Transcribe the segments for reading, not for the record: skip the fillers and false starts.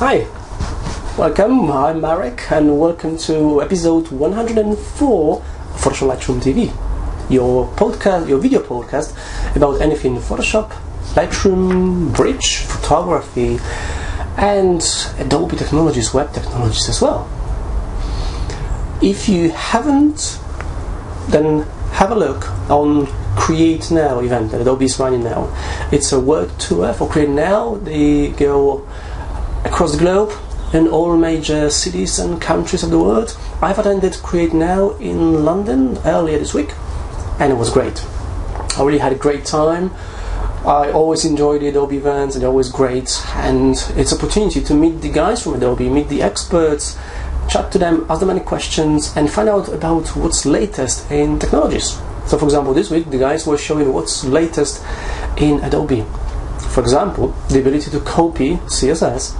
Hi, welcome. I'm Marek, and welcome to episode 104 of PhotoshopLightroomTV, your podcast, your video podcast about anything Photoshop, Lightroom, Bridge, photography, and Adobe technologies, web technologies as well. If you haven't, then have a look on Create Now event that Adobe is running now. It's a world tour for Create Now. They go across the globe in all major cities and countries of the world. I've attended Create Now in London earlier this week, and it was great. I really had a great time. I always enjoy the Adobe events, and they're always great, and it's an opportunity to meet the guys from Adobe, meet the experts, chat to them, ask them any questions, and find out about what's latest in technologies. So for example, this week the guys were showing what's latest in Adobe. For example, the ability to copy CSS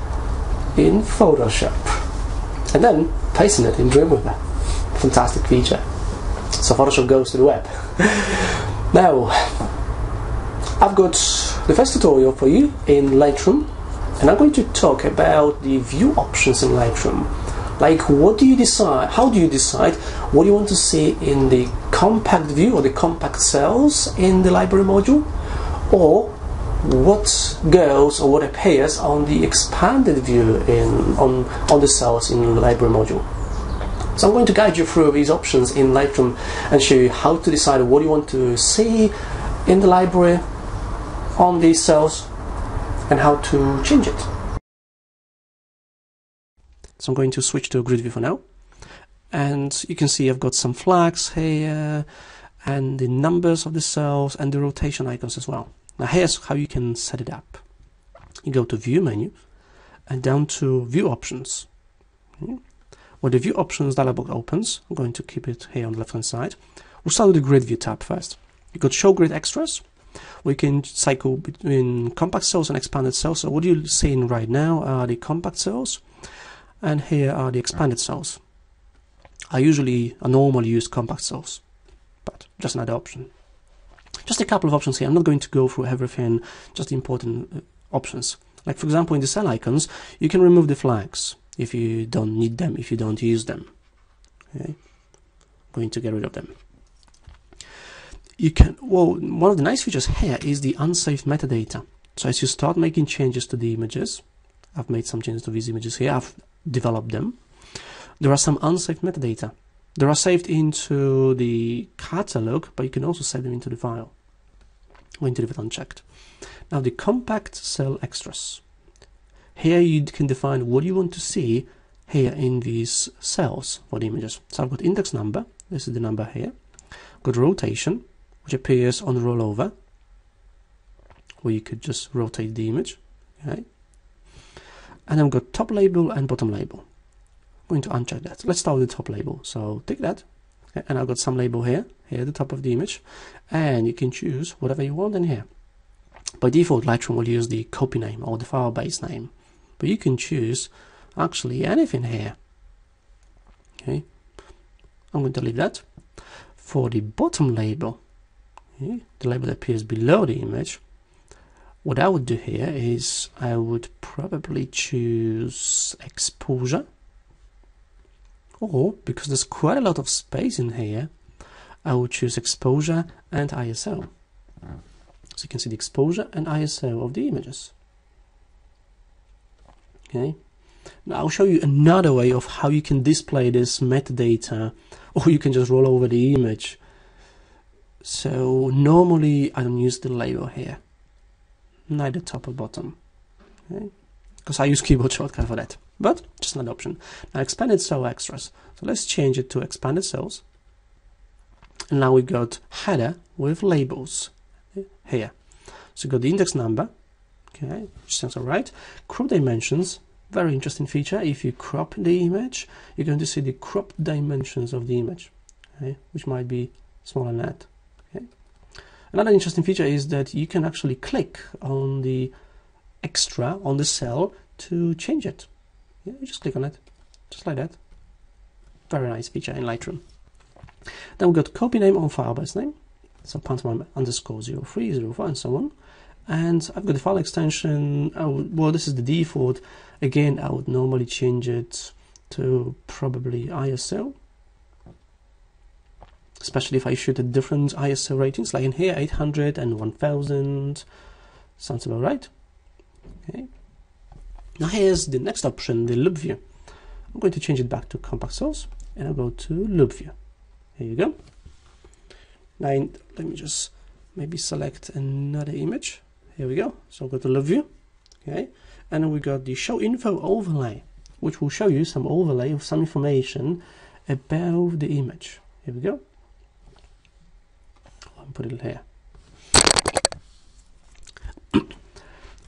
in Photoshop and then pasting it in Dreamweaver. Fantastic feature. So Photoshop goes to the web. Now, I've got the first tutorial for you in Lightroom, and I'm going to talk about the view options in Lightroom. Like, what do you decide? How do you decide what you want to see in the compact view or the compact cells in the library module, or what goes or what appears on the expanded view on the cells in the library module. So I'm going to guide you through these options in Lightroom and show you how to decide what you want to see in the library on these cells and how to change it. So I'm going to switch to grid view for now, and you can see I've got some flags here and the numbers of the cells and the rotation icons as well. Now here's how you can set it up. You go to View menu and down to View Options. When the View Options dialog box opens, I'm going to keep it here on the left hand side. We'll start with the Grid View tab first. You got Show Grid Extras. We can cycle between compact cells and expanded cells. So what you're seeing right now are the compact cells, and here are the expanded cells. I normally use compact cells, but just another option. Just a couple of options here. I'm not going to go through everything, just the important options. Like for example, in the cell icons, you can remove the flags if you don't need them, if you don't use them. Okay, going to get rid of them. You can. Well, one of the nice features here is the unsaved metadata. So as you start making changes to the images, I've made some changes to these images here. I've developed them. There are some unsaved metadata. They are saved into the catalog, but you can also save them into the file. I'm going to leave it unchecked. Now the compact cell extras. Here you can define what you want to see here in these cells for the images. So I've got index number, this is the number here. I've got rotation, which appears on rollover, where you could just rotate the image. Okay. And I've got top label and bottom label. I'm going to uncheck that. Let's start with the top label. So tick that, okay, and I've got some label here at the top of the image, and you can choose whatever you want in here. By default, Lightroom will use the copy name or the file base name, but you can choose actually anything here. Okay, I'm going to leave that. For the bottom label, okay, the label that appears below the image, what I would do here is I would probably choose exposure, or because there's quite a lot of space in here, I would choose exposure and ISO. So you can see the exposure and ISO of the images. Okay. Now I'll show you another way of how you can display this metadata, or you can just roll over the image. So normally I don't use the label here, neither top or bottom, okay, because I use keyboard shortcut for that, but just another option. Now expanded cell extras, so let's change it to expanded cells, and now we got header with labels here. So you got the index number, okay, which sounds alright. Crop dimensions, very interesting feature. If you crop the image, you're going to see the crop dimensions of the image, okay, which might be smaller than that. Okay. Another interesting feature is that you can actually click on the extra on the cell to change it. Yeah, you just click on it, just like that. Very nice feature in Lightroom. Then we've got copy name on file base name, so pantomime _03, 04, and so on. and I've got the file extension. Well, this is the default. Again, I would normally change it to probably ISO, especially if I shoot at different ISO ratings, like in here 800 and 1000. Sounds about right. Okay. Now here's the next option, the loop view. I'm going to change it back to compact source, and I'll go to loop view. Here you go. Now let me just maybe select another image. Here we go. So I'll go to loop view. Okay, and then we got the show info overlay, which will show you some overlay of some information about the image. Here we go. I'll put it here.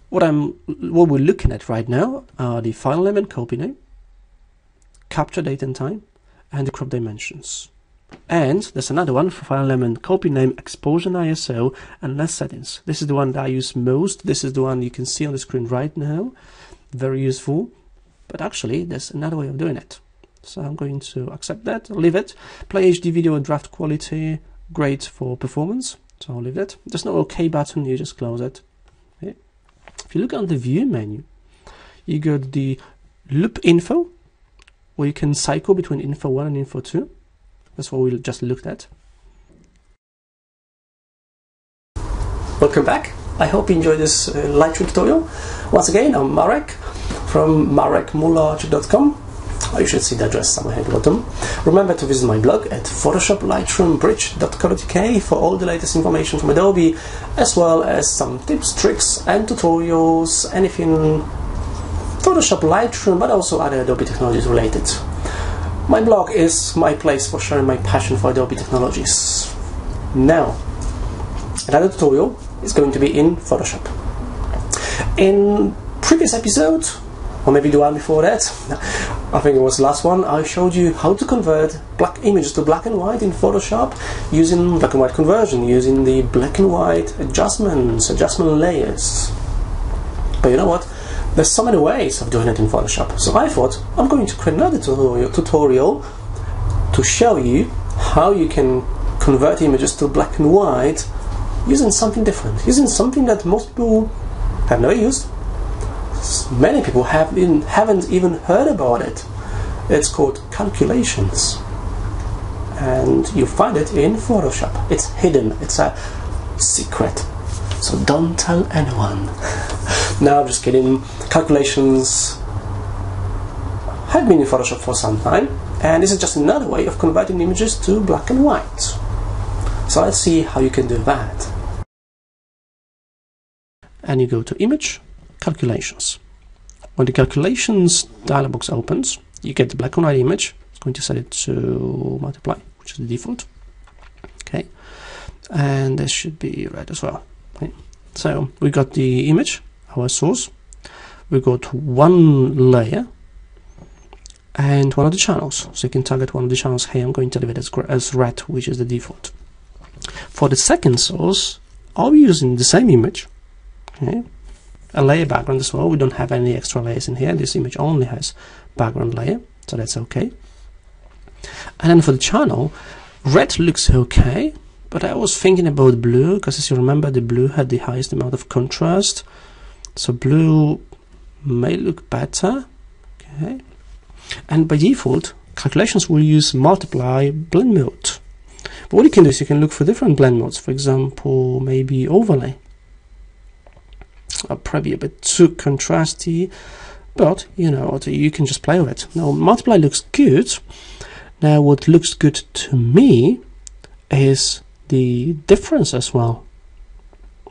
What we're looking at right now are the file name and copy name, capture date and time, and the crop dimensions. And there's another one for file name and copy name, exposure and ISO, and less settings. This is the one that I use most. This is the one you can see on the screen right now. Very useful. But actually, there's another way of doing it. So I'm going to accept that, leave it. Play HD video at draft quality, great for performance. So I'll leave it. There's no OK button, you just close it. Okay. If you look on the view menu, you got the loop info, where you can cycle between info 1 and info 2. That's what we just looked at. Welcome back. I hope you enjoyed this Lightroom tutorial. Once again, I'm Marek from marekmularczyk.com. You should see the address somewhere at the bottom. Remember to visit my blog at PhotoshopLightroomTV for all the latest information from Adobe, as well as some tips, tricks and tutorials, anything Photoshop, Lightroom, but also other Adobe technologies related. My blog is my place for sharing my passion for Adobe technologies. Now, another tutorial is going to be in Photoshop. In previous episode, or maybe the one before that, I think it was the last one, I showed you how to convert black images to black and white in Photoshop using black and white conversion, using the black and white adjustment layers. But you know what? There's so many ways of doing it in Photoshop. So I thought I'm going to create another tutorial to show you how you can convert images to black and white using something different, using something that most people have never used. Many people haven't even heard about it. It's called calculations, and you find it in Photoshop. It's hidden, it's a secret, so don't tell anyone. No, I'm just kidding. Calculations have been in Photoshop for some time, and this is just another way of converting images to black and white. So let's see how you can do that. And you go to Image, Calculations. When the Calculations dialog box opens, you get the black and white image. It's going to set it to multiply, which is the default. Okay, and this should be red as well. Okay. So we got the image, our source. We got one layer and one of the channels. So you can target one of the channels here. I'm going to leave it as red, which is the default. For the second source, I'll be using the same image. Okay. A layer background as well. We don't have any extra layers in here. This image only has background layer, so that's okay. And then for the channel, red looks okay, but I was thinking about blue, because as you remember, the blue had the highest amount of contrast, so blue may look better. Okay. And by default, calculations will use multiply blend mode. But what you can do is you can look for different blend modes. For example, maybe overlay. Probably a bit too contrasty, but you know, you can just play with it. Now multiply looks good. Now what looks good to me is the difference as well.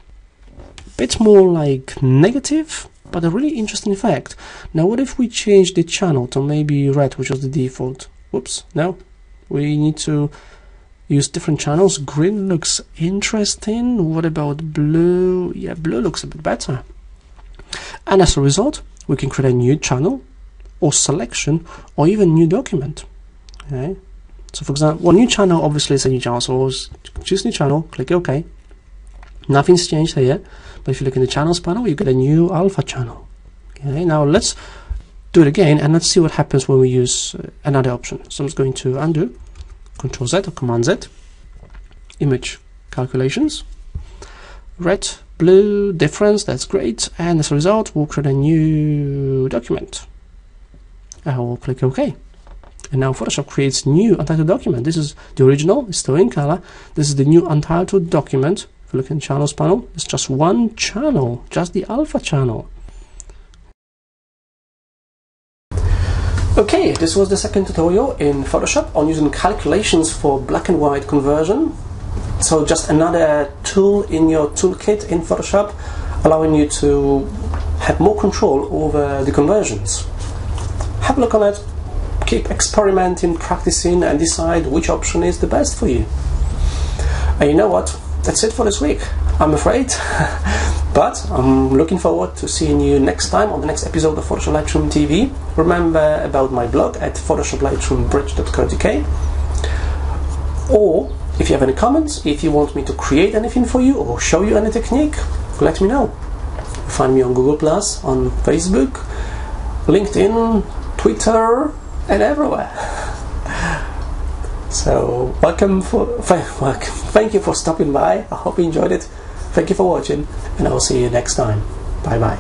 A bit more like negative, but a really interesting effect. Now what if we change the channel to maybe red, which was the default? Whoops, no, we need to use different channels. Green looks interesting. What about blue? Yeah, blue looks a bit better. And as a result, we can create a new channel or selection or even new document. Okay. So for example, one new channel obviously is a new channel. So choose new channel, click OK. Nothing's changed here. But if you look in the channels panel, you get a new alpha channel. Okay. Now let's do it again and let's see what happens when we use another option. So I'm just going to undo. Control Z or Command Z, Image, Calculations, red, blue difference. That's great. And as a result, we'll create a new document. I will click OK. And now Photoshop creates new untitled document. This is the original, it's still in color. This is the new untitled document. If you look in channels panel, it's just one channel, just the alpha channel. Okay, this was the second tutorial in Photoshop on using calculations for black and white conversion. So just another tool in your toolkit in Photoshop, allowing you to have more control over the conversions. Have a look on it, keep experimenting, practicing, and decide which option is the best for you. And you know what? That's it for this week, I'm afraid. But I'm looking forward to seeing you next time on the next episode of Photoshop Lightroom TV. Remember about my blog at PhotoshopLightroomBridge.co.uk. Or if you have any comments, if you want me to create anything for you or show you any technique, let me know. Find me on Google+, on Facebook, LinkedIn, Twitter, and everywhere. So thank you for stopping by. I hope you enjoyed it. Thank you for watching, and I will see you next time. Bye bye.